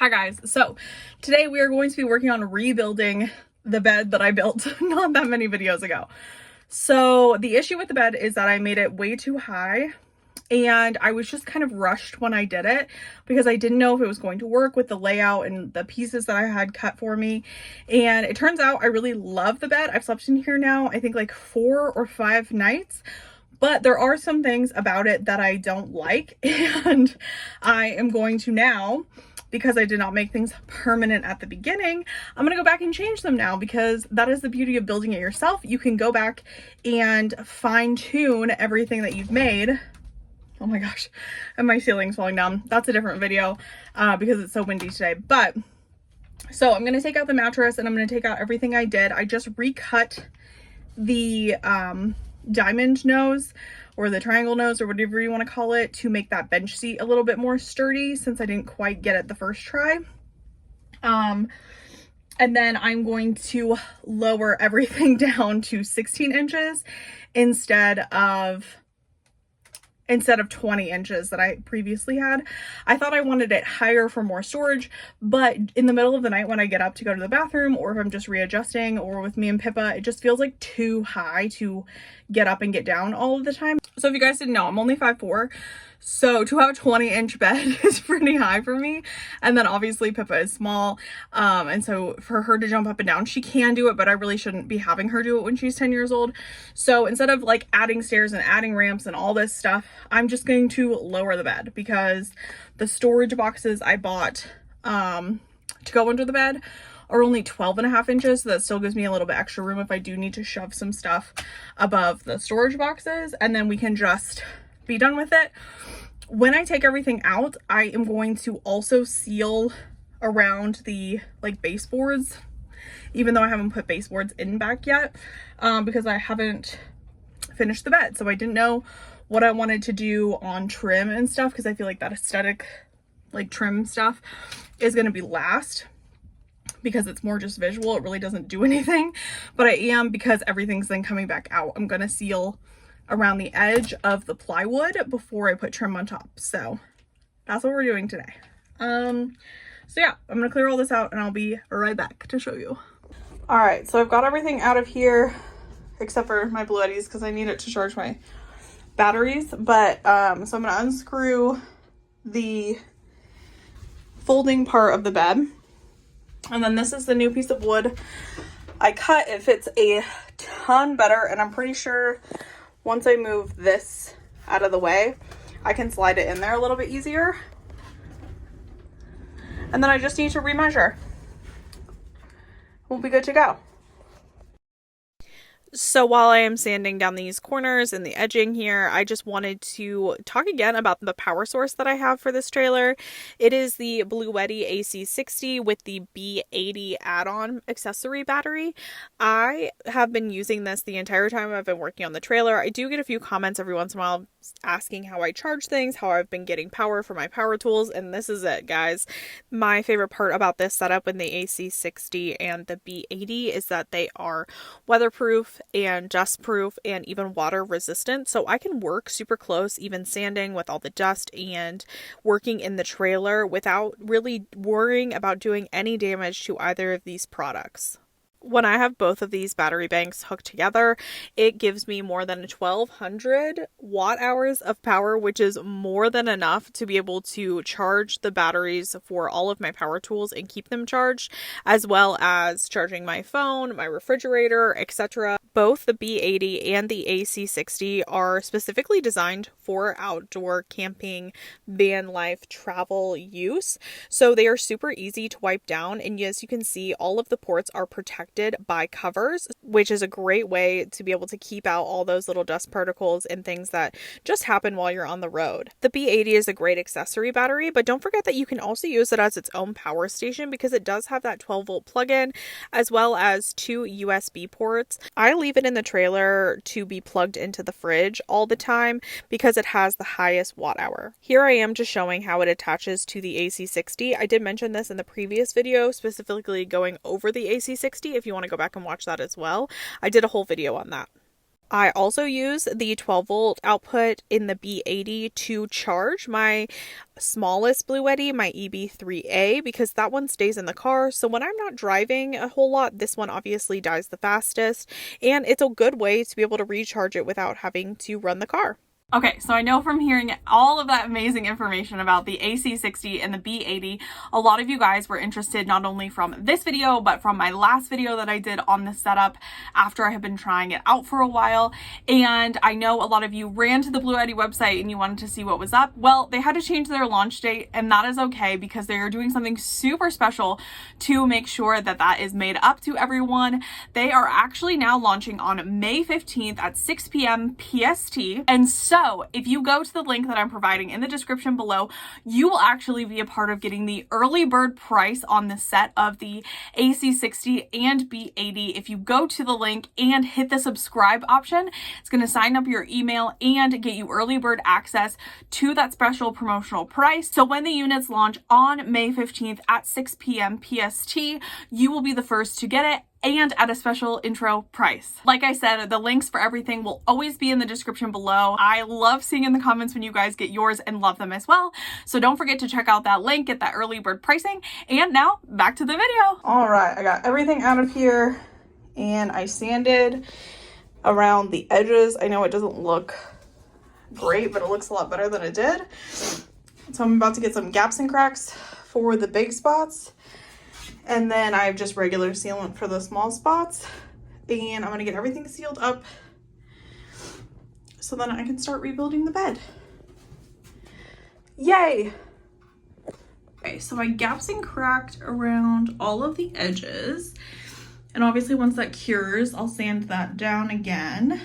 Hi guys, so today we are going to be working on rebuilding the bed that I built not that many videos ago. So the issue with the bed is that I made it way too high and I was just kind of rushed when I did it because I didn't know if it was going to work with the layout and the pieces that I had cut for me. And it turns out I really love the bed. I've slept in here now, I think like 4 or 5 nights. But there are some things about it that I don't like, and I am going to now, because I did not make things permanent at the beginning, I'm gonna go back and change them now, because that is the beauty of building it yourself. You can go back and fine tune everything that you've made. Oh my gosh, and my ceiling's falling down. That's a different video because it's so windy today. But so I'm gonna take out the mattress and I'm gonna take out everything I did. I just recut the diamond nose or the triangle nose or whatever you want to call it to make that bench seat a little bit more sturdy, since I didn't quite get it the first try. And then I'm going to lower everything down to 16 inches instead of 20 inches that I previously had. I thought I wanted it higher for more storage, but in the middle of the night when I get up to go to the bathroom, or if I'm just readjusting, or with me and Pippa, it just feels like too high to get up and get down all of the time. So if you guys didn't know, I'm only 5'4", so to have a 20-inch bed is pretty high for me. And then obviously Pippa is small, and so for her to jump up and down, she can do it, but I really shouldn't be having her do it when she's 10 years old. So instead of like adding stairs and adding ramps and all this stuff, I'm just going to lower the bed, because the storage boxes I bought to go under the bed are only 12.5 inches. So that still gives me a little bit extra room if I do need to shove some stuff above the storage boxes, and then we can just be done with it. When I take everything out, I am going to also seal around the like baseboards, even though I haven't put baseboards in back yet, because I haven't finished the bed. So I didn't know what I wanted to do on trim and stuff, because I feel like that aesthetic like trim stuff is going to be last, because it's more just visual. It really doesn't do anything. But I am, because everything's then coming back out, I'm going to seal around the edge of the plywood before I put trim on top. So that's what we're doing today. So yeah, I'm gonna clear all this out and I'll be right back to show you. All right, so I've got everything out of here except for my Bluettis, because I need it to charge my batteries. But so I'm gonna unscrew the folding part of the bed, and then this is the new piece of wood I cut. It fits a ton better, and I'm pretty sure once I move this out of the way, I can slide it in there a little bit easier. And then I just need to remeasure. We'll be good to go. So while I am sanding down these corners and the edging here, I just wanted to talk again about the power source that I have for this trailer. It is the Bluetti AC60 with the B80 add-on accessory battery. I have been using this the entire time I've been working on the trailer. I do get a few comments every once in a while asking how I charge things, how I've been getting power for my power tools, and this is it, guys. My favorite part about this setup in the AC60 and the B80 is that they are weatherproof and dust proof and even water resistant, so I can work super close, even sanding with all the dust and working in the trailer without really worrying about doing any damage to either of these products. When I have both of these battery banks hooked together, it gives me more than 1,200 watt hours of power, which is more than enough to be able to charge the batteries for all of my power tools and keep them charged, as well as charging my phone, my refrigerator, etc. Both the B80 and the AC60 are specifically designed for outdoor camping, van life, travel use. So they are super easy to wipe down, and as you can see, all of the ports are protected by covers, which is a great way to be able to keep out all those little dust particles and things that just happen while you're on the road. The B80 is a great accessory battery, but don't forget that you can also use it as its own power station, because it does have that 12-volt plug-in as well as 2 USB ports. I leave it in the trailer to be plugged into the fridge all the time because it has the highest watt hour. Here I am just showing how it attaches to the AC60. I did mention this in the previous video, specifically going over the AC60. If you want to go back and watch that as well, I did a whole video on that. I also use the 12-volt output in the B80 to charge my smallest Bluetti, my EB3A, because that one stays in the car. So when I'm not driving a whole lot, this one obviously dies the fastest, and it's a good way to be able to recharge it without having to run the car. Okay, so I know from hearing all of that amazing information about the AC60 and the B80, a lot of you guys were interested not only from this video, but from my last video that I did on this setup after I have been trying it out for a while. And I know a lot of you ran to the Bluetti website and you wanted to see what was up. Well, they had to change their launch date, and that is okay because they are doing something super special to make sure that that is made up to everyone. They are actually now launching on May 15th at 6 p.m. PST. And so if you go to the link that I'm providing in the description below, you will actually be a part of getting the early bird price on the set of the AC60 and B80. If you go to the link and hit the subscribe option, it's going to sign up your email and get you early bird access to that special promotional price. So when the units launch on May 15th at 6 p.m. PST, you will be the first to get it, and at a special intro price. Like I said, the links for everything will always be in the description below. I love seeing in the comments when you guys get yours and love them as well. So don't forget to check out that link, get that early bird pricing. And now back to the video. All right, I got everything out of here and I sanded around the edges. I know it doesn't look great, but it looks a lot better than it did. So I'm about to get some gaps and cracks for the big spots. And then I have just regular sealant for the small spots. And I'm going to get everything sealed up so then I can start rebuilding the bed. Yay! Okay, so I gaps and cracked around all of the edges. And obviously once that cures, I'll sand that down again.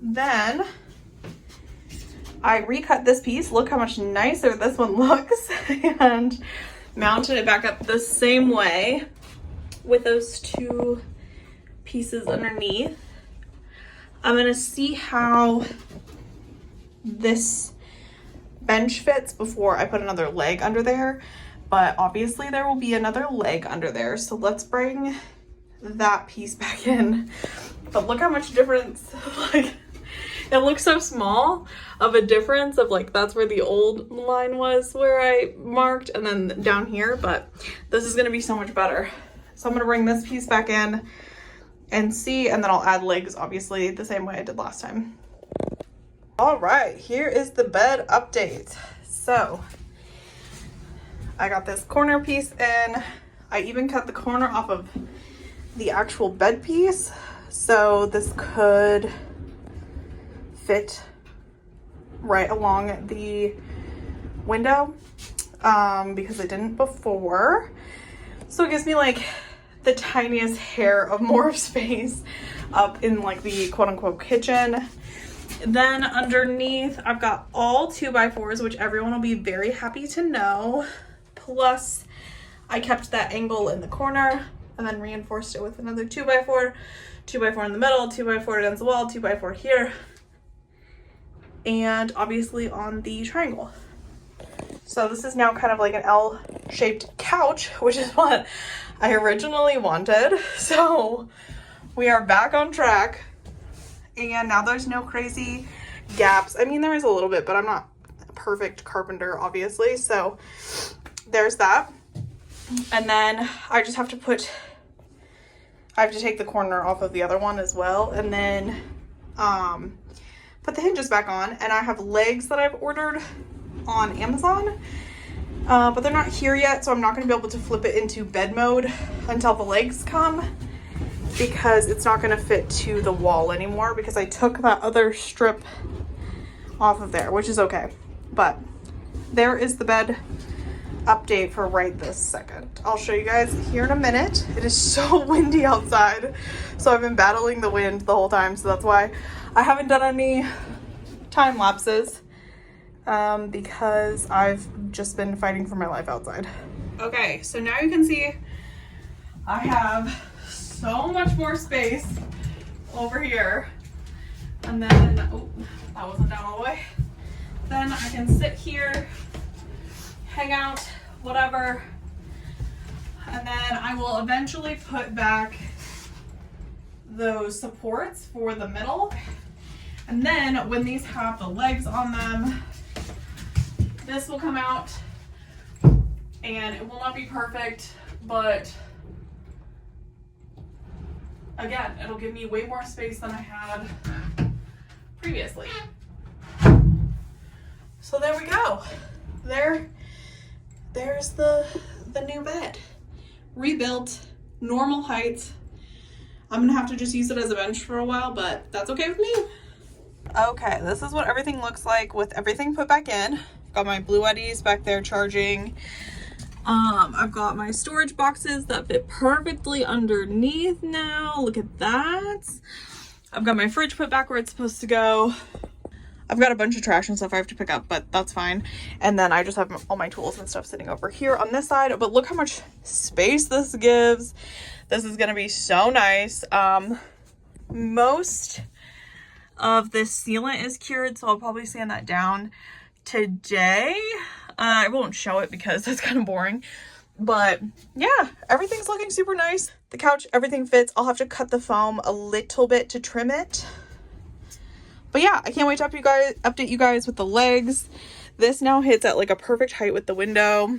Then I recut this piece. Look how much nicer this one looks, and mounted it back up the same way with those two pieces underneath. I'm gonna see how this bench fits before I put another leg under there, but obviously there will be another leg under there, so let's bring that piece back in. But look how much difference, like, it looks so small of a difference of like, that's where the old line was where I marked, and then down here, but this is gonna be so much better. So I'm gonna bring this piece back in and see, and then I'll add legs obviously the same way I did last time. All right, here is the bed update. So I got this corner piece in. I even cut the corner off of the actual bed piece, so this could fit right along the window because it didn't before. So it gives me like the tiniest hair of more space up in like the quote-unquote kitchen. Then underneath I've got all 2x4s, which everyone will be very happy to know. Plus I kept that angle in the corner and then reinforced it with another 2x4, 2x4 in the middle, 2x4 against the wall, 2x4 here, and obviously on the triangle. So this is now kind of like an L-shaped couch, which is what I originally wanted. So we are back on track, and now there's no crazy gaps. I mean, there is a little bit, but I'm not a perfect carpenter, obviously. So there's that. And then I just have to take the corner off of the other one as well, and then put the hinges back on. And I have legs that I've ordered on Amazon, but they're not here yet, so I'm not going to be able to flip it into bed mode until the legs come, because it's not going to fit to the wall anymore, because I took that other strip off of there, which is okay. But there is the bed update for right this second. I'll show you guys here in a minute. It is so windy outside, so I've been battling the wind the whole time, so that's why I haven't done any time lapses, because I've just been fighting for my life outside. Okay, so now you can see I have so much more space over here, and then, oh, that wasn't down all the way. Then I can sit here, hang out, whatever, and then I will eventually put back those supports for the middle. And then when these have the legs on them, this will come out, and it will not be perfect, but again, it'll give me way more space than I had previously. So there we go. There's the new bed. Rebuilt, normal height. I'm gonna have to just use it as a bench for a while, but that's okay with me. Okay, this is what everything looks like with everything put back in. Got my Bluettis back there charging. I've got my storage boxes that fit perfectly underneath now. Look at that. I've got my fridge put back where it's supposed to go. I've got a bunch of trash and stuff I have to pick up, but that's fine. And then I just have all my tools and stuff sitting over here on this side. But look how much space this gives. This is gonna be so nice. Most of this sealant is cured, so I'll probably sand that down today. I won't show it because that's kind of boring, but yeah, everything's looking super nice. The couch, everything fits. I'll have to cut the foam a little bit to trim it, but yeah, I can't wait to update you guys with the legs. This now hits at like a perfect height with the window.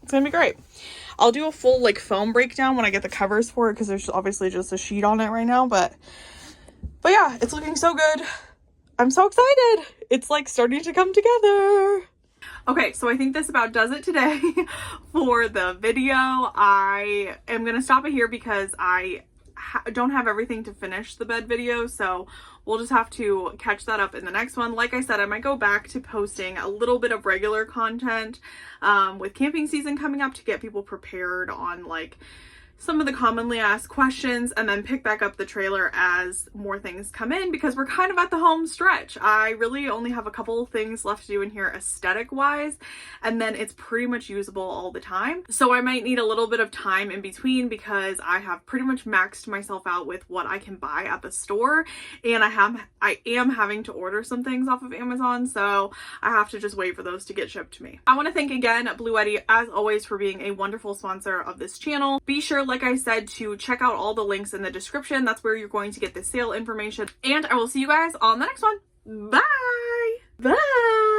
It's gonna be great. I'll do a full like foam breakdown when I get the covers for it, because there's obviously just a sheet on it right now, but yeah, it's looking so good. I'm so excited. It's like starting to come together. Okay, so I think this about does it today for the video. I am going to stop it here because I don't have everything to finish the bed video, so we'll just have to catch that up in the next one. Like I said, I might go back to posting a little bit of regular content with camping season coming up to get people prepared on like some of the commonly asked questions, and then pick back up the trailer as more things come in, because we're kind of at the home stretch. I really only have a couple of things left to do in here aesthetic wise, and then it's pretty much usable all the time. So I might need a little bit of time in between, because I have pretty much maxed myself out with what I can buy at the store, and I am having to order some things off of Amazon, so I have to just wait for those to get shipped to me. I want to thank again Bluetti, as always, for being a wonderful sponsor of this channel. Be sure, like I said, to check out all the links in the description. That's where you're going to get the sale information. And I will see you guys on the next one. Bye! Bye!